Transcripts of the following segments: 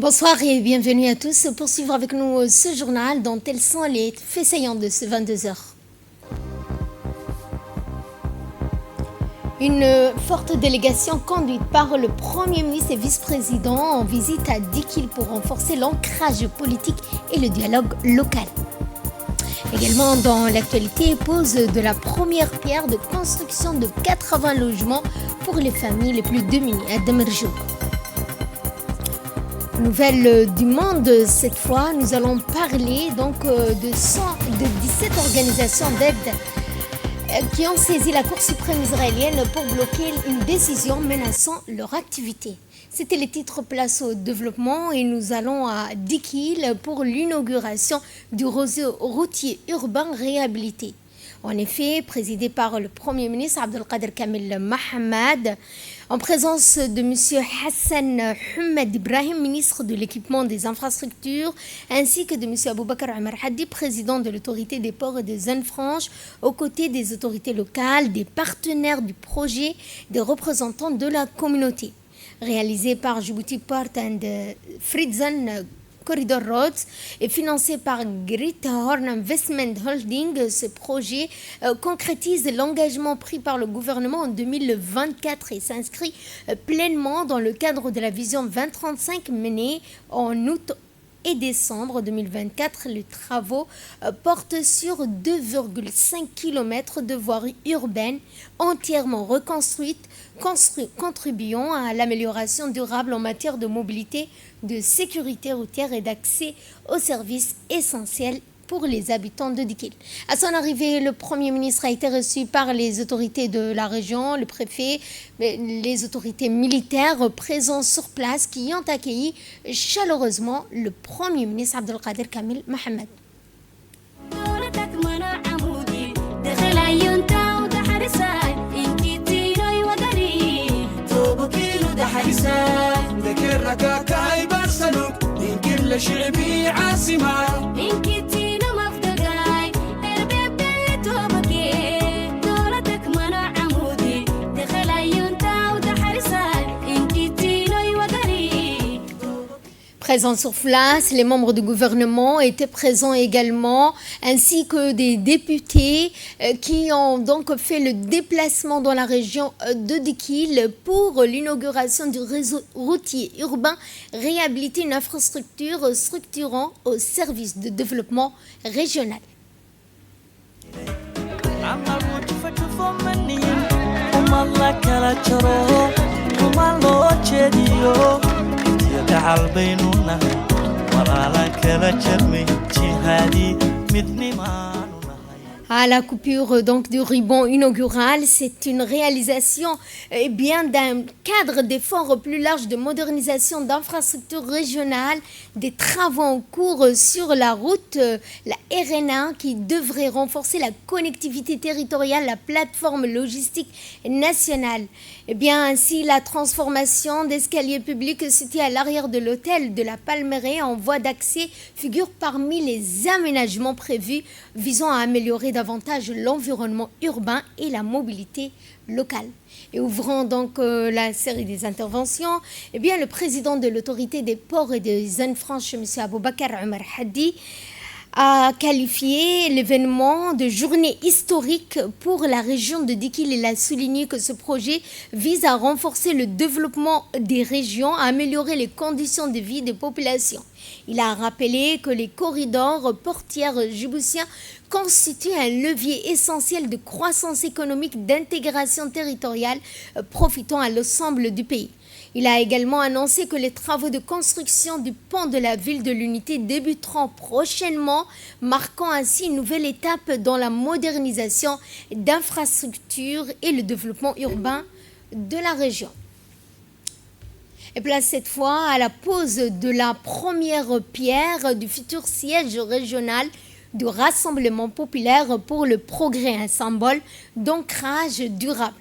Bonsoir et bienvenue à tous pour suivre avec nous ce journal dont tels sont les faits saillants de ce 22h. Une forte délégation conduite par le Premier ministre et vice-président en visite à Dikil pour renforcer l'ancrage politique et le dialogue local. Également dans l'actualité, pose de la première pierre de construction de 80 logements pour les familles les plus démunies à Damerjoug. Nouvelle du monde, cette fois, nous allons parler de 17 organisations d'aide qui ont saisi la Cour suprême israélienne pour bloquer une décision menaçant leur activité. C'était les titres place au développement et nous allons à Dikil pour l'inauguration du réseau routier urbain réhabilité. En effet, présidé par le Premier ministre Abdelkader Kamel Mohamed, en présence de M. Hassan Ahmed Ibrahim, ministre de l'équipement des infrastructures, ainsi que de M. Aboubakar Omar Hadi, président de l'autorité des ports et des zones franches, aux côtés des autorités locales, des partenaires du projet, des représentants de la communauté. Réalisé par Djibouti Port and Friedzon Corridor Roads et financé par Great Horn Investment Holding, ce projet concrétise l'engagement pris par le gouvernement en 2024 et s'inscrit pleinement dans le cadre de la vision 2035 menée en août et décembre 2024. Les travaux portent sur 2,5 km de voiries urbaines entièrement reconstruites, contribuant à l'amélioration durable en matière de mobilité, de sécurité routière et d'accès aux services essentiels pour les habitants de Dikil. À son arrivée, le Premier ministre a été reçu par les autorités de la région, le préfet, les autorités militaires présents sur place qui ont accueilli chaleureusement le Premier ministre Abdelkader Kamel Mohamed. Présents sur place, les membres du gouvernement étaient présents également, ainsi que des députés qui ont donc fait le déplacement dans la région de Dikil pour l'inauguration du réseau routier urbain réhabilité, une infrastructure structurant au service de développement régional. À la coupure donc du ruban inaugural, c'est une réalisation d'un cadre d'efforts plus large de modernisation d'infrastructures régionales, des travaux en cours sur la route, la RN1 qui devrait renforcer la connectivité territoriale, la plateforme logistique nationale. Ainsi, la transformation d'escaliers publics situés à l'arrière de l'hôtel de la Palmeraie en voie d'accès figure parmi les aménagements prévus visant à améliorer davantage l'environnement urbain et la mobilité locale. Et ouvrant donc la série des interventions, le président de l'autorité des ports et des zones franches, M. Aboubakar Omar Hadi, a qualifié l'événement de journée historique pour la région de Dikil. Il a souligné que ce projet vise à renforcer le développement des régions, à améliorer les conditions de vie des populations. Il a rappelé que les corridors portières djiboutiens constituent un levier essentiel de croissance économique, d'intégration territoriale, profitant à l'ensemble du pays. Il a également annoncé que les travaux de construction du pont de la ville de l'Unité débuteront prochainement, marquant ainsi une nouvelle étape dans la modernisation d'infrastructures et le développement urbain de la région. Et place cette fois à la pose de la première pierre du futur siège régional du Rassemblement populaire pour le progrès, un symbole d'ancrage durable.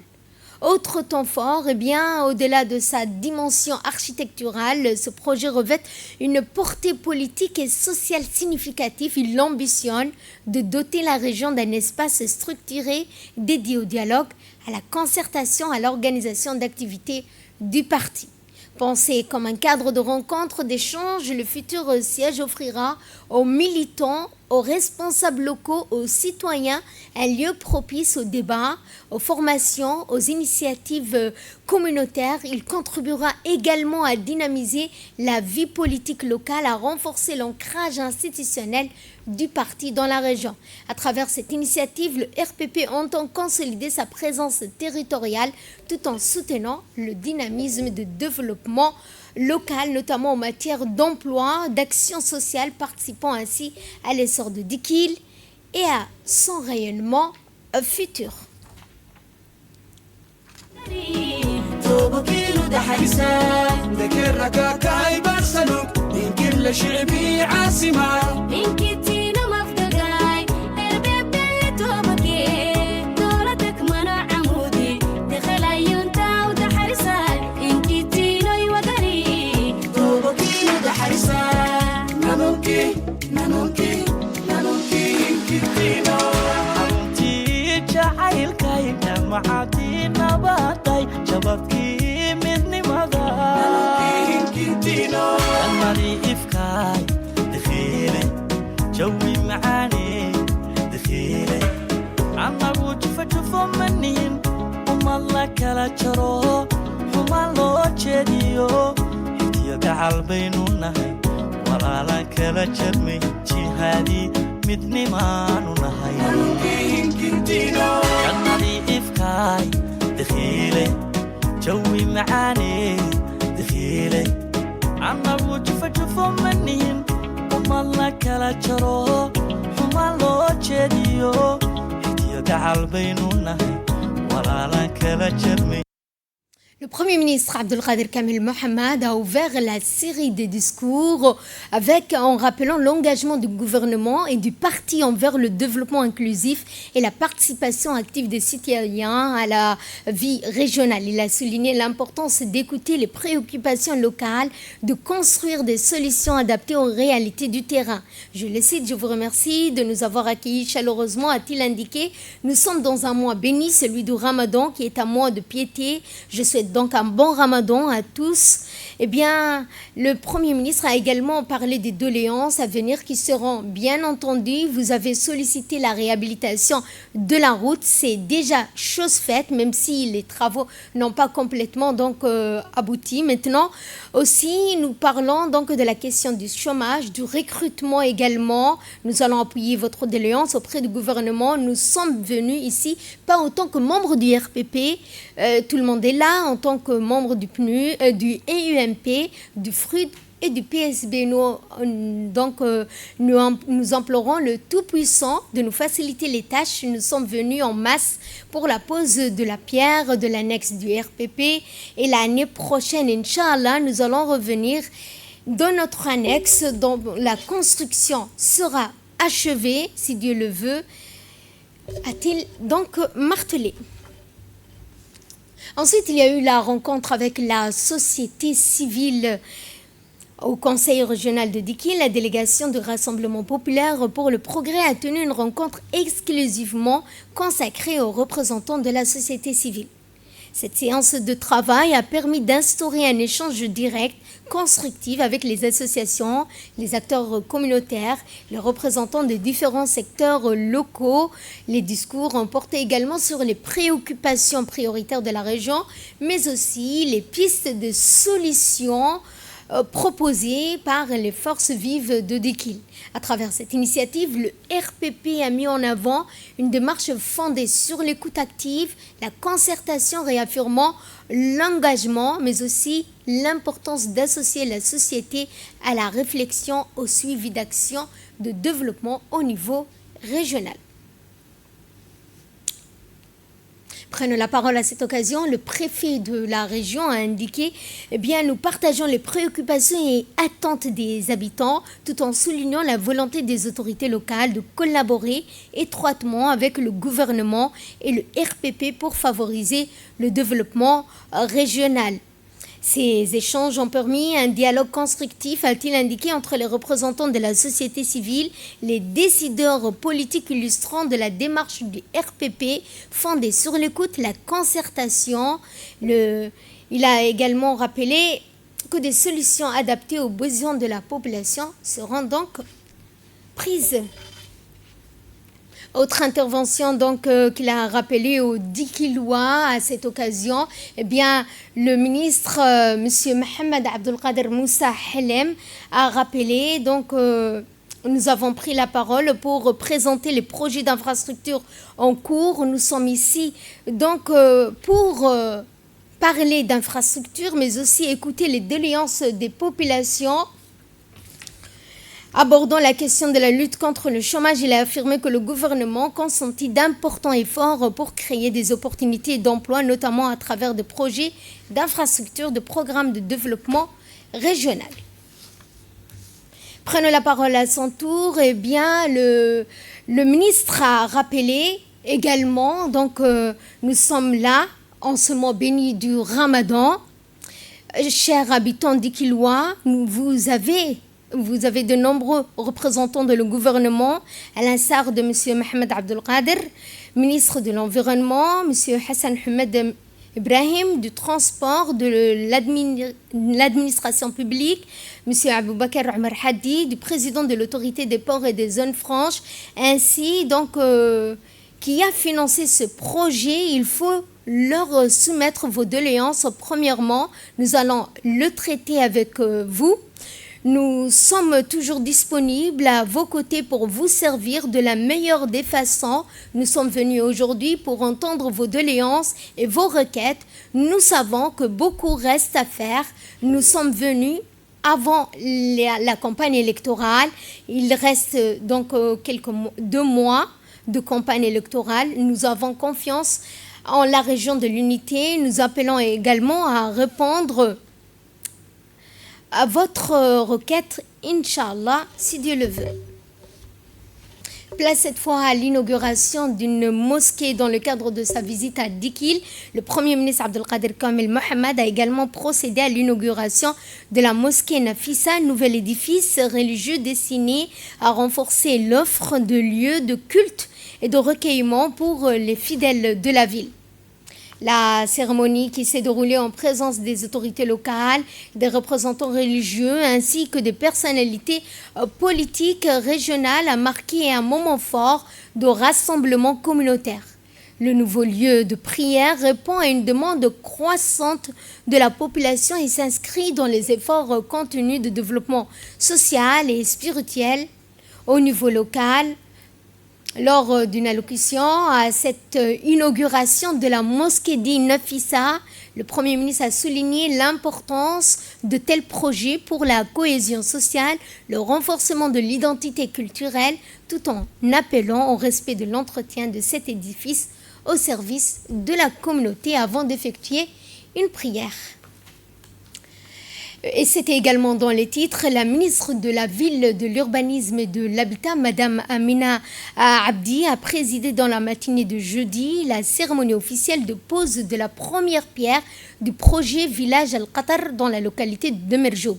Autre temps fort, au-delà de sa dimension architecturale, ce projet revêt une portée politique et sociale significative. Il ambitionne de doter la région d'un espace structuré dédié au dialogue, à la concertation, à l'organisation d'activités du parti. Pensé comme un cadre de rencontre, d'échange, le futur siège offrira aux militants, aux responsables locaux, aux citoyens un lieu propice au débat, aux formations, aux initiatives communautaires. Il contribuera également à dynamiser la vie politique locale, à renforcer l'ancrage institutionnel du parti dans la région. À travers cette initiative, le RPP entend consolider sa présence territoriale tout en soutenant le dynamisme de développement local, notamment en matière d'emploi, d'action sociale, participant ainsi à l'essor de Dikil et à son rayonnement futur. معادينا باطي شبابكي مني مضى المالي إفكاي دخيلي جوي معاني دخيلي عنا وجفة منين وما الله كلا جرو وما الله جديو حتى قعل بيننا ولا لا كلا جرمي جهادي مدني ما نهاي جنبي إفكاي دخيلي جوي معاني دخيلي عنا وجفة منين وما الله كلا جرو وما الله جديو حتى قعل بيننا ولا لا كلا جرمي. Le Premier ministre Abdelkader Kamel Mohamed a ouvert la série de discours en rappelant l'engagement du gouvernement et du parti envers le développement inclusif et la participation active des citoyens à la vie régionale. Il a souligné l'importance d'écouter les préoccupations locales, de construire des solutions adaptées aux réalités du terrain. Je le cite, je vous remercie de nous avoir accueillis chaleureusement, a-t-il indiqué. Nous sommes dans un mois béni, celui du Ramadan, qui est un mois de piété. Je souhaite donc un bon Ramadan à tous. Eh bien, le Premier ministre a également parlé des doléances à venir qui seront bien entendues. Vous avez sollicité la réhabilitation de la route. C'est déjà chose faite, même si les travaux n'ont pas complètement abouti. Maintenant, aussi, nous parlons donc de la question du chômage, du recrutement également. Nous allons appuyer votre doléance auprès du gouvernement. Nous sommes venus ici, pas en tant que membres du RPP, tout le monde est là, en tant que membre du PNU, du EUMP, du FRUD et du PSB. Nous implorons le Tout-Puissant de nous faciliter les tâches. Nous sommes venus en masse pour la pose de la pierre de l'annexe du RPP. Et l'année prochaine, Inch'Allah, nous allons revenir dans notre annexe dont la construction sera achevée, si Dieu le veut, a-t-il donc martelé. Ensuite, il y a eu la rencontre avec la société civile au Conseil régional de Dikil. La délégation du Rassemblement populaire pour le progrès a tenu une rencontre exclusivement consacrée aux représentants de la société civile. Cette séance de travail a permis d'instaurer un échange direct, constructif avec les associations, les acteurs communautaires, les représentants des différents secteurs locaux. Les discours ont porté également sur les préoccupations prioritaires de la région, mais aussi les pistes de solutions proposées par les forces vives de Dikil. À travers cette initiative, le RPP a mis en avant une démarche fondée sur l'écoute active, la concertation réaffirmant l'engagement, mais aussi l'importance d'associer la société à la réflexion au suivi d'actions de développement au niveau régional. Prenons la parole à cette occasion, le préfet de la région a indiqué nous partageons les préoccupations et attentes des habitants tout en soulignant la volonté des autorités locales de collaborer étroitement avec le gouvernement et le RPP pour favoriser le développement régional. Ces échanges ont permis un dialogue constructif, a-t-il indiqué, entre les représentants de la société civile, les décideurs politiques illustrant de la démarche du RPP fondée sur l'écoute, la concertation. Il a également rappelé que des solutions adaptées aux besoins de la population seront donc prises. Autre intervention donc qu'il a rappelé au Dikilois à cette occasion, eh bien le ministre Monsieur Mohamed Abdelkader Moussa Helem a rappelé donc nous avons pris la parole pour présenter les projets d'infrastructure en cours. Nous sommes ici donc pour parler d'infrastructure, mais aussi écouter les doléances des populations. Abordant la question de la lutte contre le chômage, il a affirmé que le gouvernement consentit d'importants efforts pour créer des opportunités d'emploi, notamment à travers des projets d'infrastructure, de programmes de développement régional. Prenons la parole à son tour. Eh bien, le ministre a rappelé également, donc nous sommes là en ce mois béni du Ramadan. Chers habitants d'Ikilois, vous avez de nombreux représentants de le gouvernement, à l'instar de M. Mohamed Abdelkader, ministre de l'Environnement, M. Hassan Hamed Ibrahim, du transport, de l'administration publique, M. Aboubakar Omar Hadi, du président de l'autorité des ports et des zones franches, ainsi donc qui a financé ce projet. Il faut leur soumettre vos doléances. Premièrement, nous allons le traiter avec vous. Nous sommes toujours disponibles à vos côtés pour vous servir de la meilleure des façons. Nous sommes venus aujourd'hui pour entendre vos doléances et vos requêtes. Nous savons que beaucoup reste à faire. Nous sommes venus avant la campagne électorale. Il reste donc 2 mois de campagne électorale. Nous avons confiance en la région de l'unité. Nous appelons également à répondre à votre requête, Inch'Allah, si Dieu le veut. Place cette fois à l'inauguration d'une mosquée dans le cadre de sa visite à Dikil. Le Premier ministre Abdelkader Kamel Mohamed a également procédé à l'inauguration de la mosquée Nafissa, nouvel édifice religieux destiné à renforcer l'offre de lieux de culte et de recueillement pour les fidèles de la ville. La cérémonie qui s'est déroulée en présence des autorités locales, des représentants religieux ainsi que des personnalités politiques régionales a marqué un moment fort de rassemblement communautaire. Le nouveau lieu de prière répond à une demande croissante de la population et s'inscrit dans les efforts contenus de développement social et spirituel au niveau local. Lors d'une allocution à cette inauguration de la mosquée d'Nafissa, le Premier ministre a souligné l'importance de tels projets pour la cohésion sociale, le renforcement de l'identité culturelle, tout en appelant au respect de l'entretien de cet édifice au service de la communauté avant d'effectuer une prière. Et c'était également dans les titres, la ministre de la Ville, de l'Urbanisme et de l'Habitat, Madame Amina Abdi, a présidé dans la matinée de jeudi la cérémonie officielle de pose de la première pierre du projet Village Al-Qatar dans la localité de Merjoug.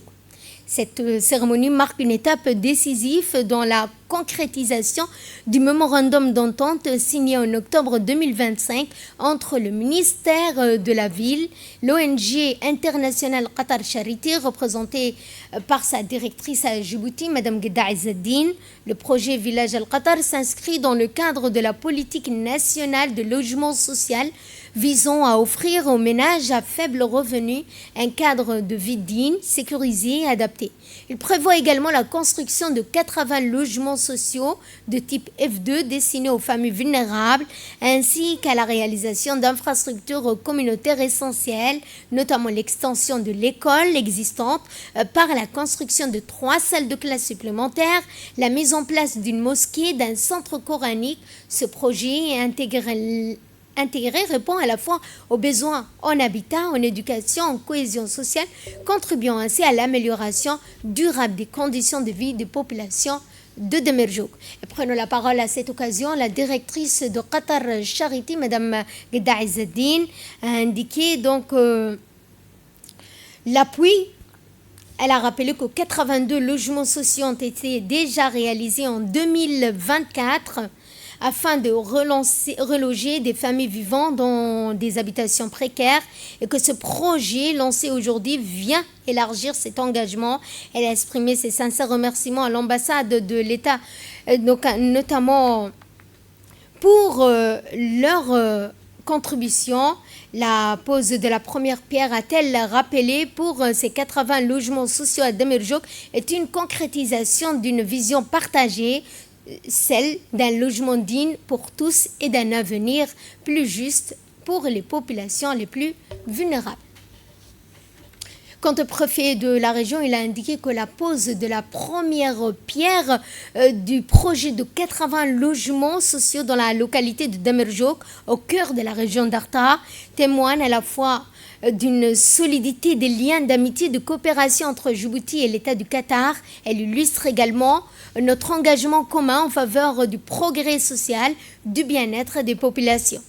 Cette cérémonie marque une étape décisive dans la concrétisation du mémorandum d'entente signé en octobre 2025 entre le ministère de la Ville, l'ONG internationale Qatar Charité, représentée par sa directrice à Djibouti, Mme Ghida Izzeddine. Le projet Village Al-Qatar s'inscrit dans le cadre de la politique nationale de logement social visant à offrir aux ménages à faible revenu un cadre de vie digne, sécurisé et adapté. Il prévoit également la construction de 80 logements sociaux de type F2 destinés aux familles vulnérables, ainsi qu'à la réalisation d'infrastructures communautaires essentielles, notamment l'extension de l'école existante par la construction de 3 salles de classe supplémentaires, la mise en place d'une mosquée, d'un centre coranique. Ce projet intégré répond à la fois aux besoins en habitat, en éducation, en cohésion sociale, contribuant ainsi à l'amélioration durable des conditions de vie des populations de Demerjouk. Et prenons la parole à cette occasion, la directrice de Qatar Charity, Mme Ghida Izzeddine, a indiqué donc l'appui. Elle a rappelé que 82 logements sociaux ont été déjà réalisés en 2024 afin de reloger des familles vivant dans des habitations précaires et que ce projet lancé aujourd'hui vient élargir cet engagement. Elle a exprimé ses sincères remerciements à l'ambassade de l'État, notamment pour leur contribution. La pose de la première pierre, a-t-elle rappelé, pour ces 80 logements sociaux à Damirjouk est une concrétisation d'une vision partagée, celle d'un logement digne pour tous et d'un avenir plus juste pour les populations les plus vulnérables. Quant au préfet de la région, il a indiqué que la pose de la première pierre du projet de 80 logements sociaux dans la localité de Damirjouk, au cœur de la région d'Arta, témoigne à la fois d'une solidité des liens d'amitié et de coopération entre Djibouti et l'État du Qatar. Elle illustre également notre engagement commun en faveur du progrès social, du bien-être des populations.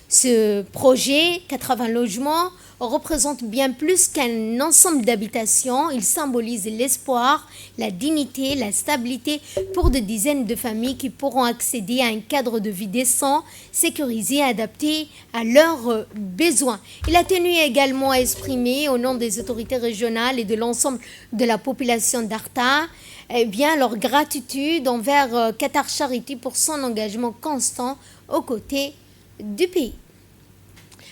Ce projet, 80 logements, représente bien plus qu'un ensemble d'habitations. Il symbolise l'espoir, la dignité, la stabilité pour des dizaines de familles qui pourront accéder à un cadre de vie décent, sécurisé et adapté à leurs besoins. Il a tenu également à exprimer, au nom des autorités régionales et de l'ensemble de la population d'Arta, leur gratitude envers Qatar Charity pour son engagement constant aux côtés du pays.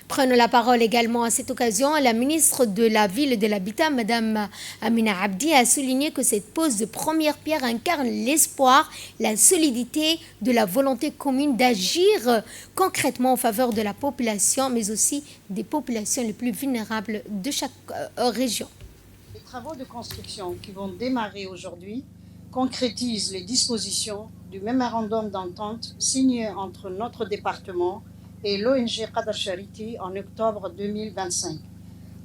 Prenons la parole également à cette occasion. La ministre de la Ville et de l'Habitat, Mme Amina Abdi, a souligné que cette pose de première pierre incarne l'espoir, la solidité de la volonté commune d'agir concrètement en faveur de la population, mais aussi des populations les plus vulnérables de chaque région. Les travaux de construction qui vont démarrer aujourd'hui concrétisent les dispositions du mémorandum d'entente signé entre notre département et l'ONG Qatar Charity en octobre 2025.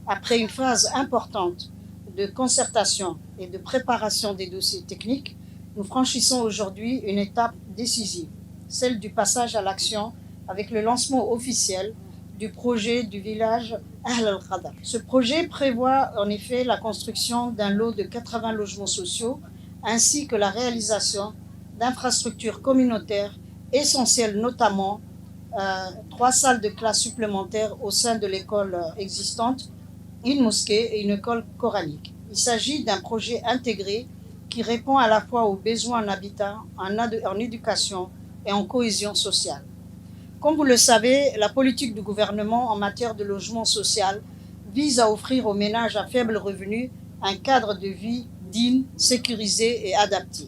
Après une phase importante de concertation et de préparation des dossiers techniques, nous franchissons aujourd'hui une étape décisive, celle du passage à l'action avec le lancement officiel du projet du village Ahl al-Qadar. Ce projet prévoit en effet la construction d'un lot de 80 logements sociaux ainsi que la réalisation d'infrastructures communautaires essentielles, notamment 3 salles de classe supplémentaires au sein de l'école existante, une mosquée et une école coranique. Il s'agit d'un projet intégré qui répond à la fois aux besoins en habitat, en éducation et en cohésion sociale. Comme vous le savez, la politique du gouvernement en matière de logement social vise à offrir aux ménages à faible revenu un cadre de vie digne, sécurisé et adapté.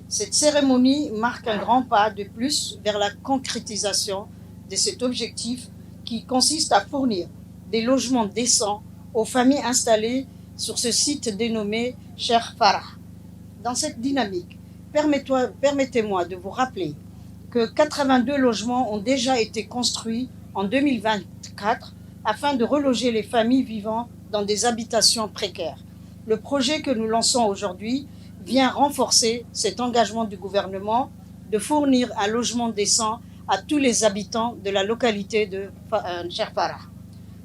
Cette cérémonie marque un grand pas de plus vers la concrétisation de cet objectif qui consiste à fournir des logements décents aux familles installées sur ce site dénommé Cheikh Farah. Dans cette dynamique, permettez-moi de vous rappeler que 82 logements ont déjà été construits en 2024 afin de reloger les familles vivant dans des habitations précaires. Le projet que nous lançons aujourd'hui vient renforcer cet engagement du gouvernement de fournir un logement décent à tous les habitants de la localité de Cheikh Farah.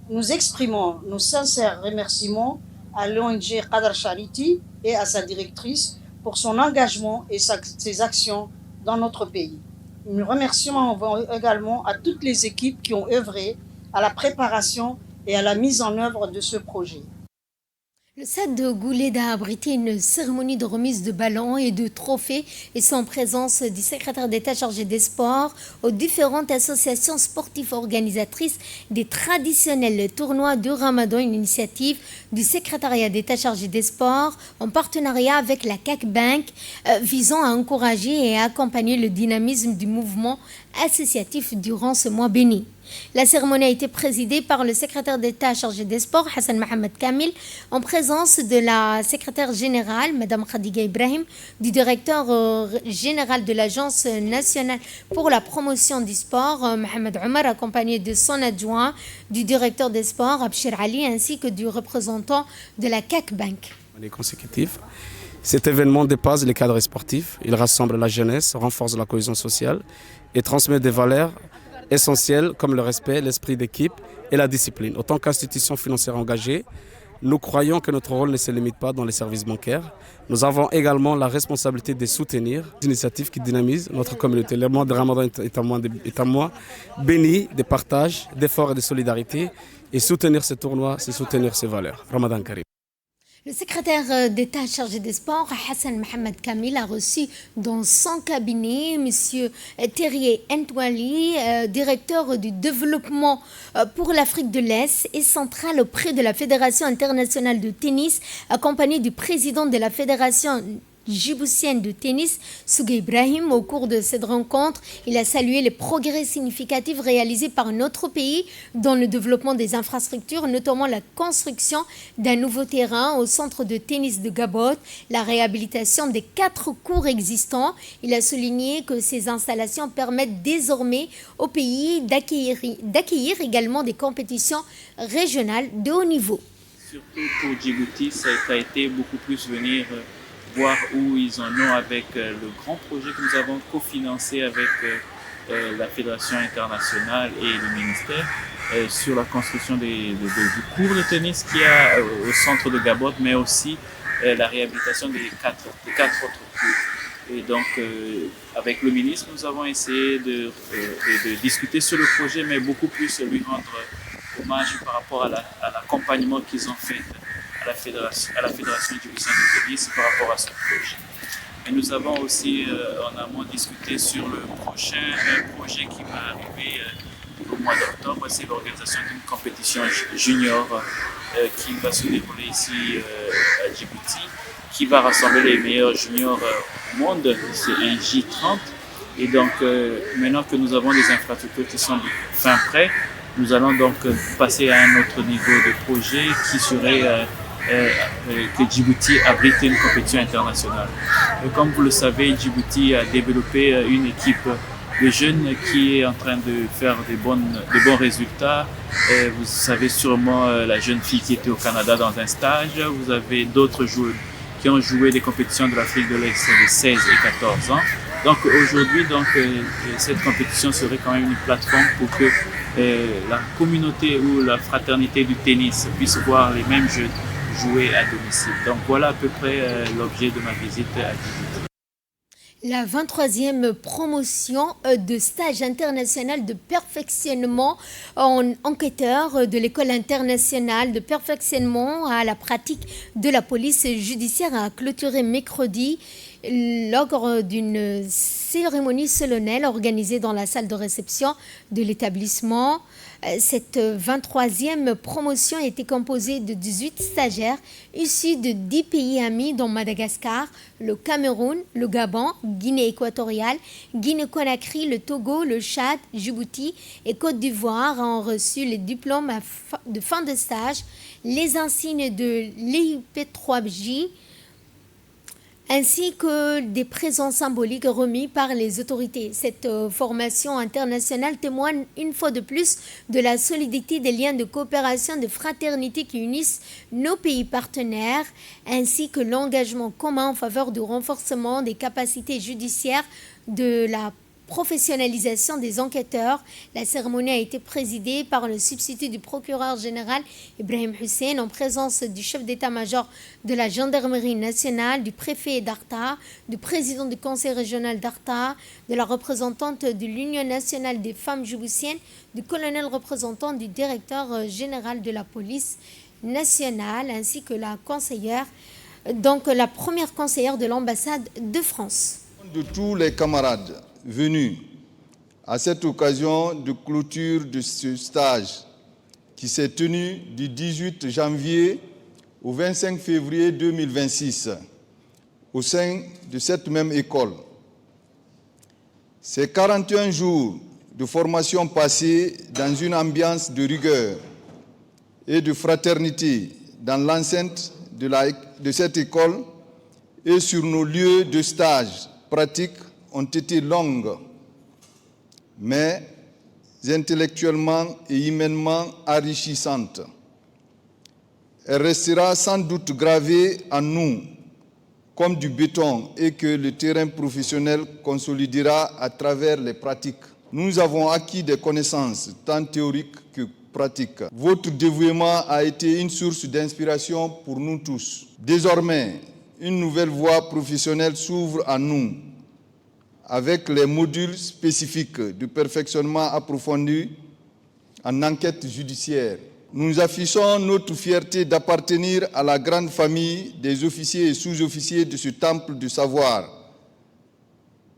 Nous exprimons nos sincères remerciements à l'ONG Qatar Charity et à sa directrice pour son engagement et ses actions dans notre pays. Nous remercions également à toutes les équipes qui ont œuvré à la préparation et à la mise en œuvre de ce projet. Le stade de Gouleda a abrité une cérémonie de remise de ballons et de trophées et c'est en présence du secrétaire d'État chargé des sports aux différentes associations sportives organisatrices des traditionnels tournois du Ramadan, une initiative du secrétariat d'État chargé des sports en partenariat avec la CAC Bank visant à encourager et à accompagner le dynamisme du mouvement associatif durant ce mois béni. La cérémonie a été présidée par le secrétaire d'État chargé des sports, Hassan Mohamed Kamil, en présence de la secrétaire générale, Mme Khadiga Ibrahim, du directeur général de l'Agence nationale pour la promotion du sport, Mohamed Omar, accompagné de son adjoint, du directeur des sports, Abshir Ali, ainsi que du représentant de la CAC Bank. Consécutif. Cet événement dépasse les cadres sportifs. Il rassemble la jeunesse, renforce la cohésion sociale et transmet des valeurs essentielles comme le respect, l'esprit d'équipe et la discipline. En tant qu'institution financière engagée, Nous croyons que notre rôle ne se limite pas dans les services bancaires. Nous avons également la responsabilité de soutenir des initiatives qui dynamisent notre communauté. Le mois de Ramadan est un mois béni de partage, d'efforts et de solidarité. Et soutenir ce tournoi, c'est soutenir ses valeurs. Ramadan Karim. Le secrétaire d'État chargé des sports, Hassan Mohamed Kamil, a reçu dans son cabinet M. Terrier Ntwali, directeur du développement pour l'Afrique de l'Est et central auprès de la Fédération internationale de tennis, accompagné du président de la Fédération djiboutienne de tennis, Sougay Ibrahim. Au cours de cette rencontre, il a salué les progrès significatifs réalisés par notre pays dans le développement des infrastructures, notamment la construction d'un nouveau terrain au centre de tennis de Gabot, la réhabilitation des 4 cours existants. Il a souligné que ces installations permettent désormais au pays d'accueillir également des compétitions régionales de haut niveau. Surtout pour Djibouti, ça a été beaucoup plus venir voir où ils en ont avec le grand projet que nous avons cofinancé avec la Fédération internationale et le ministère sur la construction du cours de tennis qu'il y a au centre de Gabot, mais aussi la réhabilitation des quatre autres cours. Et donc, avec le ministre, nous avons essayé de discuter sur le projet, mais beaucoup plus lui rendre hommage par rapport à l'accompagnement qu'ils ont fait à la Fédération djiboutienne de tennis par rapport à ce projet. Et nous avons aussi en amont discuté sur le prochain projet qui va arriver au mois d'octobre, c'est l'organisation d'une compétition junior qui va se dérouler ici à Djibouti, qui va rassembler les meilleurs juniors au monde, c'est un J30. Et donc maintenant que nous avons des infrastructures qui sont fin prêtes, nous allons donc passer à un autre niveau de projet qui serait que Djibouti abrite une compétition internationale. Et comme vous le savez, Djibouti a développé une équipe de jeunes qui est en train de faire de bons résultats. Vous savez sûrement la jeune fille qui était au Canada dans un stage. Vous avez d'autres joueurs qui ont joué des compétitions de l'Afrique de l'Est de 16 et 14 ans. Donc aujourd'hui, cette compétition serait quand même une plateforme pour que la communauté ou la fraternité du tennis puisse voir les mêmes jeunes jouer à domicile. Donc voilà à peu près l'objet de ma visite à Djibouti. La 23e promotion de stage international de perfectionnement en enquêteur de l'école internationale de perfectionnement à la pratique de la police judiciaire a clôturé mercredi lors d'une cérémonie solennelle organisée dans la salle de réception de l'établissement. Cette 23e promotion était composée de 18 stagiaires issus de 10 pays amis dont Madagascar, le Cameroun, le Gabon, Guinée équatoriale, Guinée-Conakry, le Togo, le Tchad, Djibouti et Côte d'Ivoire ont reçu les diplômes de fin de stage, les insignes de l'EIP3J, ainsi que des présents symboliques remis par les autorités. Cette formation internationale témoigne une fois de plus de la solidité des liens de coopération, de fraternité qui unissent nos pays partenaires, ainsi que l'engagement commun en faveur du renforcement des capacités judiciaires, de la professionnalisation des enquêteurs. La cérémonie a été présidée par le substitut du procureur général Ibrahim Hussein en présence du chef d'état-major de la gendarmerie nationale, du préfet d'Arta, du président du conseil régional d'Arta, de la représentante de l'Union nationale des femmes djiboutiennes, du colonel représentant du directeur général de la police nationale, ainsi que la conseillère, donc la première conseillère de l'ambassade de France. De tous les camarades venus à cette occasion de clôture de ce stage qui s'est tenu du 18 janvier au 25 février 2026 au sein de cette même école. Ces 41 jours de formation passés dans une ambiance de rigueur et de fraternité dans l'enceinte de cette école et sur nos lieux de stage pratiques ont été longues, mais intellectuellement et humainement enrichissantes. Elle restera sans doute gravée en nous comme du béton et que le terrain professionnel consolidera à travers les pratiques. nous avons acquis des connaissances tant théoriques que pratiques. Votre dévouement a été une source d'inspiration pour nous tous. Désormais, une nouvelle voie professionnelle s'ouvre à nous avec les modules spécifiques de perfectionnement approfondi en enquête judiciaire. Nous affichons notre fierté d'appartenir à la grande famille des officiers et sous-officiers de ce temple du savoir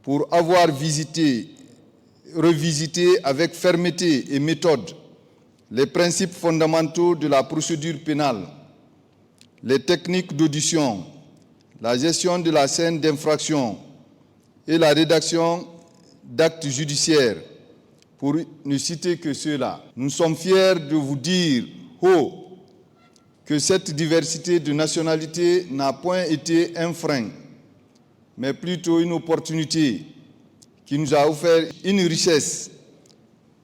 pour avoir revisité avec fermeté et méthode les principes fondamentaux de la procédure pénale, les techniques d'audition, la gestion de la scène d'infraction et la rédaction d'actes judiciaires, pour ne citer que ceux-là. Nous sommes fiers de vous dire haut que cette diversité de nationalités n'a point été un frein, mais plutôt une opportunité qui nous a offert une richesse,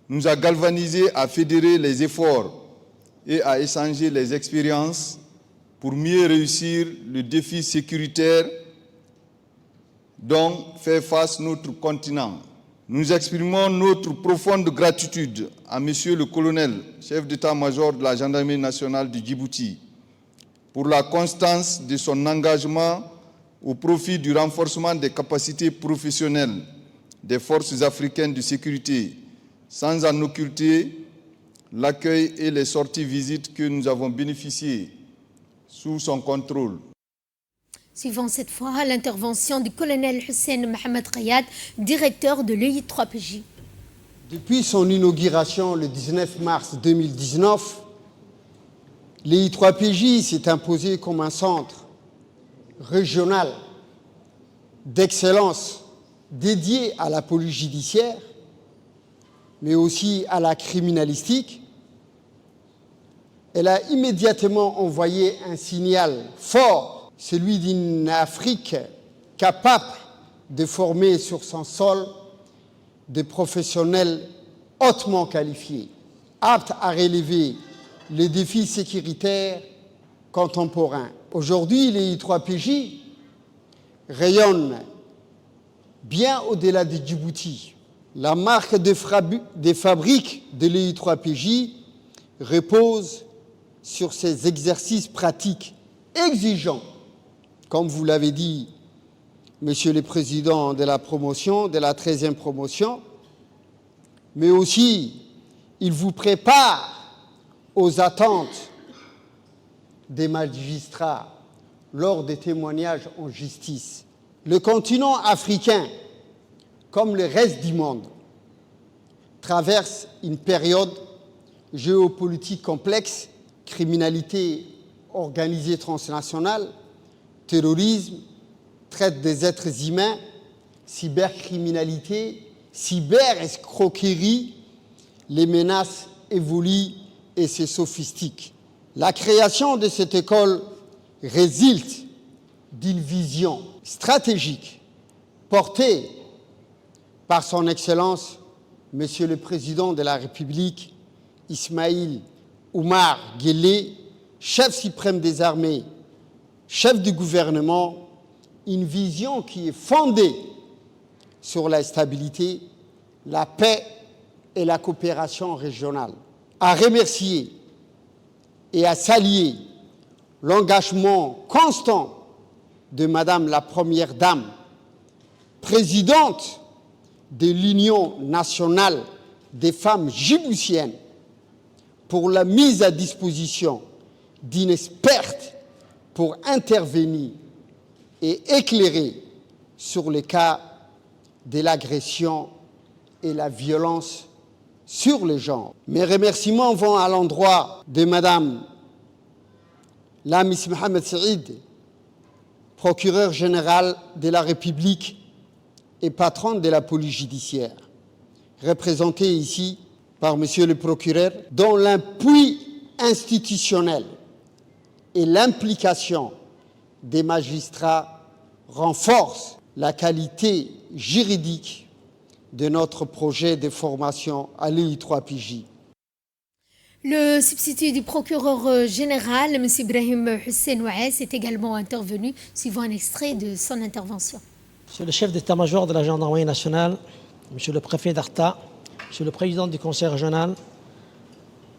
nous a galvanisés à fédérer les efforts et à échanger les expériences pour mieux réussir le défi sécuritaire dont fait face notre continent. Nous exprimons notre profonde gratitude à Monsieur le colonel, chef d'état-major de la gendarmerie nationale du Djibouti, pour la constance de son engagement au profit du renforcement des capacités professionnelles des forces africaines de sécurité, sans en occulter l'accueil et les sorties visites que nous avons bénéficiées sous son contrôle. Suivant cette fois l'intervention du colonel Hussein Mohamed Rayad, directeur de l'EI3PJ. Depuis son inauguration le 19 mars 2019, l'EI3PJ s'est imposé comme un centre régional d'excellence dédié à la police judiciaire, mais aussi à la criminalistique. Elle a immédiatement envoyé un signal fort, celui d'une Afrique capable de former sur son sol des professionnels hautement qualifiés, aptes à relever les défis sécuritaires contemporains. Aujourd'hui, les I3PJ rayonnent bien au-delà de Djibouti. La marque des fabriques de l'EI3PJ repose sur ces exercices pratiques exigeants, comme vous l'avez dit, Monsieur le Président de la promotion, de la 13e promotion, mais aussi il vous prépare aux attentes des magistrats lors des témoignages en justice. Le continent africain, comme le reste du monde, traverse une période géopolitique complexe, criminalité organisée transnationale, terrorisme, traite des êtres humains, cybercriminalité, cyberescroquerie, les menaces évoluent et se sophistiquent. La création de cette école résulte d'une vision stratégique portée par son Excellence, Monsieur le Président de la République, Ismaïl Oumar Guelleh, chef suprême des armées, chef du gouvernement, une vision qui est fondée sur la stabilité, la paix et la coopération régionale. À remercier et à saluer l'engagement constant de Madame la Première Dame, présidente de l'Union nationale des femmes djiboutiennes, pour la mise à disposition d'une experte pour intervenir et éclairer sur les cas de l'agression et la violence sur les genres. Mes remerciements vont à l'endroit de Madame Lamis Mohamed Saïd, procureur général de la République et patronne de la police judiciaire, représentée ici par Monsieur le procureur, dont l'appui institutionnel et l'implication des magistrats renforcent la qualité juridique de notre projet de formation à l'EI3PJ. Le substitut du procureur général, M. Ibrahim Hussein Ouaes, est également intervenu, suivant un extrait de son intervention. Monsieur le chef d'état-major de la gendarmerie nationale, Monsieur le préfet d'Arta, Monsieur le Président du Conseil régional,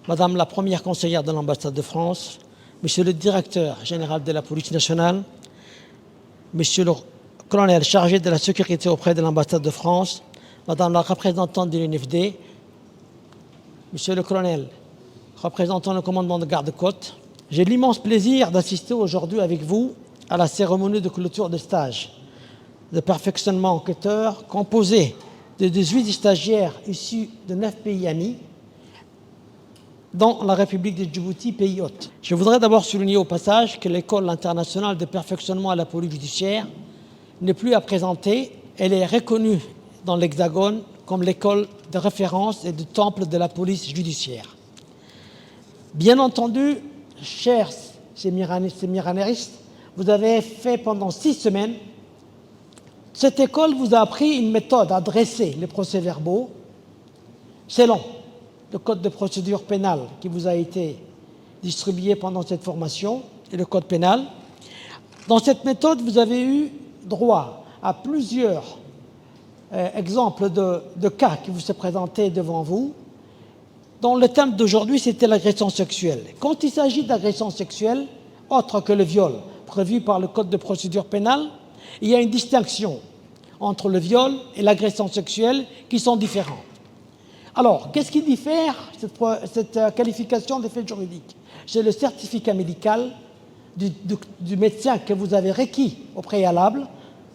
Madame la Première conseillère de l'ambassade de France, Monsieur le Directeur général de la police nationale, Monsieur le colonel chargé de la sécurité auprès de l'ambassade de France, Madame la représentante de l'UNFD, Monsieur le colonel représentant le commandement de garde-côte, j'ai l'immense plaisir d'assister aujourd'hui avec vous à la cérémonie de clôture de stage de perfectionnement enquêteur composée de 18 stagiaires issus de 9 pays amis, dans la République de Djibouti, pays hôte. Je voudrais d'abord souligner au passage que l'École internationale de perfectionnement à la police judiciaire n'est plus à présenter. Elle est reconnue dans l'Hexagone comme l'école de référence et de temple de la police judiciaire. Bien entendu, chers séminaristes, vous avez fait pendant 6 semaines. Cette école vous a appris une méthode à dresser les procès-verbaux selon le code de procédure pénale qui vous a été distribué pendant cette formation et le code pénal. Dans cette méthode, vous avez eu droit à plusieurs exemples de cas qui vous se présentaient devant vous, dont le thème d'aujourd'hui, c'était l'agression sexuelle. Quand il s'agit d'agression sexuelle, autre que le viol prévu par le code de procédure pénale, il y a une distinction entre le viol et l'agression sexuelle qui sont différents. Alors, qu'est-ce qui diffère cette qualification des faits juridiques? C'est le certificat médical du médecin que vous avez requis au préalable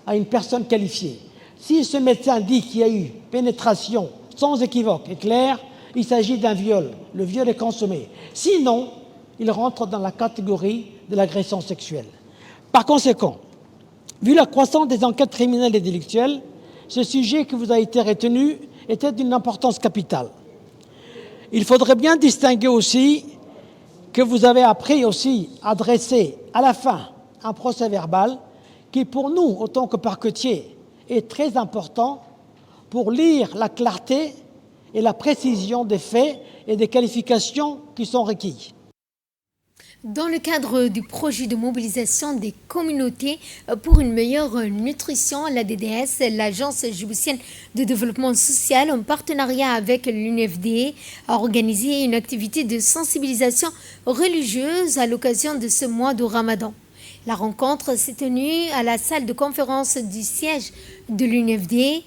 à une personne qualifiée. Si ce médecin dit qu'il y a eu pénétration sans équivoque et clair, il s'agit d'un viol. Le viol est consommé. Sinon, il rentre dans la catégorie de l'agression sexuelle. Par conséquent, vu la croissance des enquêtes criminelles et délictuelles, ce sujet qui vous a été retenu était d'une importance capitale. Il faudrait bien distinguer aussi que vous avez appris aussi à dresser à la fin un procès-verbal qui, pour nous, en tant que parquetiers, est très important pour lire la clarté et la précision des faits et des qualifications qui sont requises. Dans le cadre du projet de mobilisation des communautés pour une meilleure nutrition, la DDS, l'Agence djiboutienne de développement social, en partenariat avec l'UNFD, a organisé une activité de sensibilisation religieuse à l'occasion de ce mois de Ramadan. La rencontre s'est tenue à la salle de conférence du siège de l'UNFD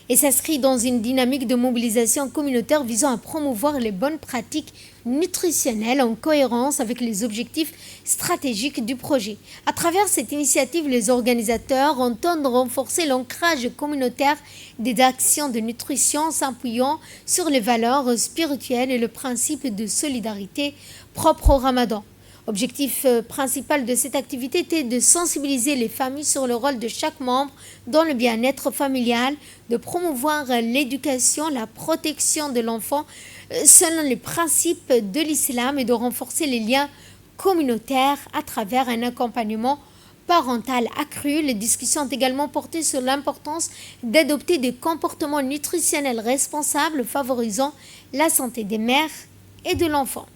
et s'inscrit dans une dynamique de mobilisation communautaire visant à promouvoir les bonnes pratiques nutritionnelles en cohérence avec les objectifs stratégiques du projet. À travers cette initiative, les organisateurs entendent renforcer l'ancrage communautaire des actions de nutrition en s'appuyant sur les valeurs spirituelles et le principe de solidarité propre au Ramadan. Objectif principal de cette activité était de sensibiliser les familles sur le rôle de chaque membre dans le bien-être familial, de promouvoir l'éducation, la protection de l'enfant selon les principes de l'islam et de renforcer les liens communautaires à travers un accompagnement parental accru. Les discussions ont également porté sur l'importance d'adopter des comportements nutritionnels responsables favorisant la santé des mères et de l'enfant.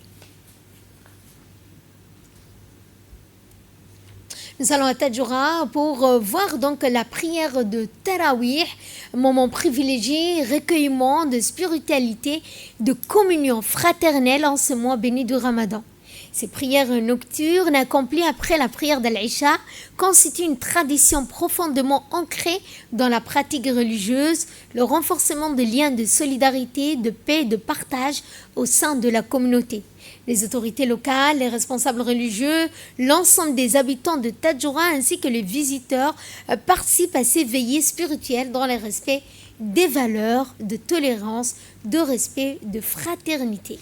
Nous allons à Tadjoura pour voir donc la prière de Tarawih, moment privilégié, recueillement de spiritualité, de communion fraternelle en ce mois béni du Ramadan. Ces prières nocturnes accomplies après la prière d'Al-Isha constituent une tradition profondément ancrée dans la pratique religieuse, le renforcement des liens de solidarité, de paix et de partage au sein de la communauté. Les autorités locales, les responsables religieux, l'ensemble des habitants de Tadjoura ainsi que les visiteurs participent à ces veillées spirituelles dans le respect des valeurs de tolérance, de respect, de fraternité.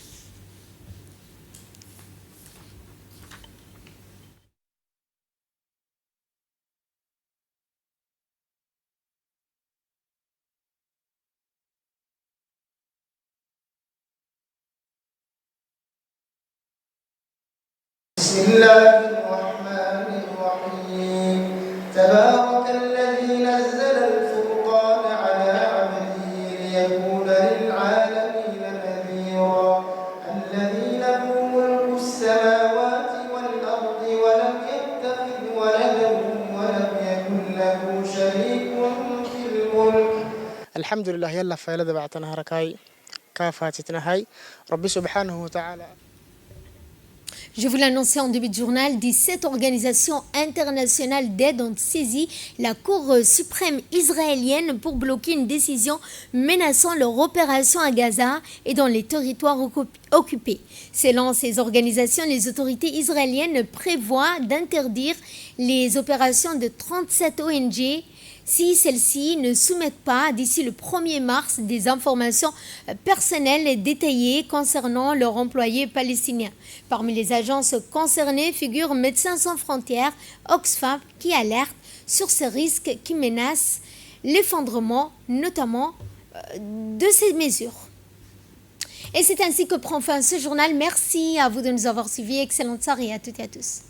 بسم الله الرحمن الرحيم تبارك الذي نزل الفرقان على عبده ليكون للعالمين نذيرا الذي له ملك السماوات والأرض ولم يتخذ ولدا ولم يكن له شريك في الملك الحمد لله يلا فايلة بعتنا هركاي كافاتتنا ربي سبحانه وتعالى. Je vous l'annonçais en début de journal, 17 organisations internationales d'aide ont saisi la Cour suprême israélienne pour bloquer une décision menaçant leur opération à Gaza et dans les territoires occupés. Selon ces organisations, les autorités israéliennes prévoient d'interdire les opérations de 37 ONG si celles-ci ne soumettent pas d'ici le 1er mars des informations personnelles détaillées concernant leurs employés palestiniens. Parmi les agences concernées figurent Médecins sans frontières, Oxfam, qui alerte sur ces risques qui menacent l'effondrement notamment de ces mesures. Et c'est ainsi que prend fin ce journal. Merci à vous de nous avoir suivis. Excellente soirée à toutes et à tous.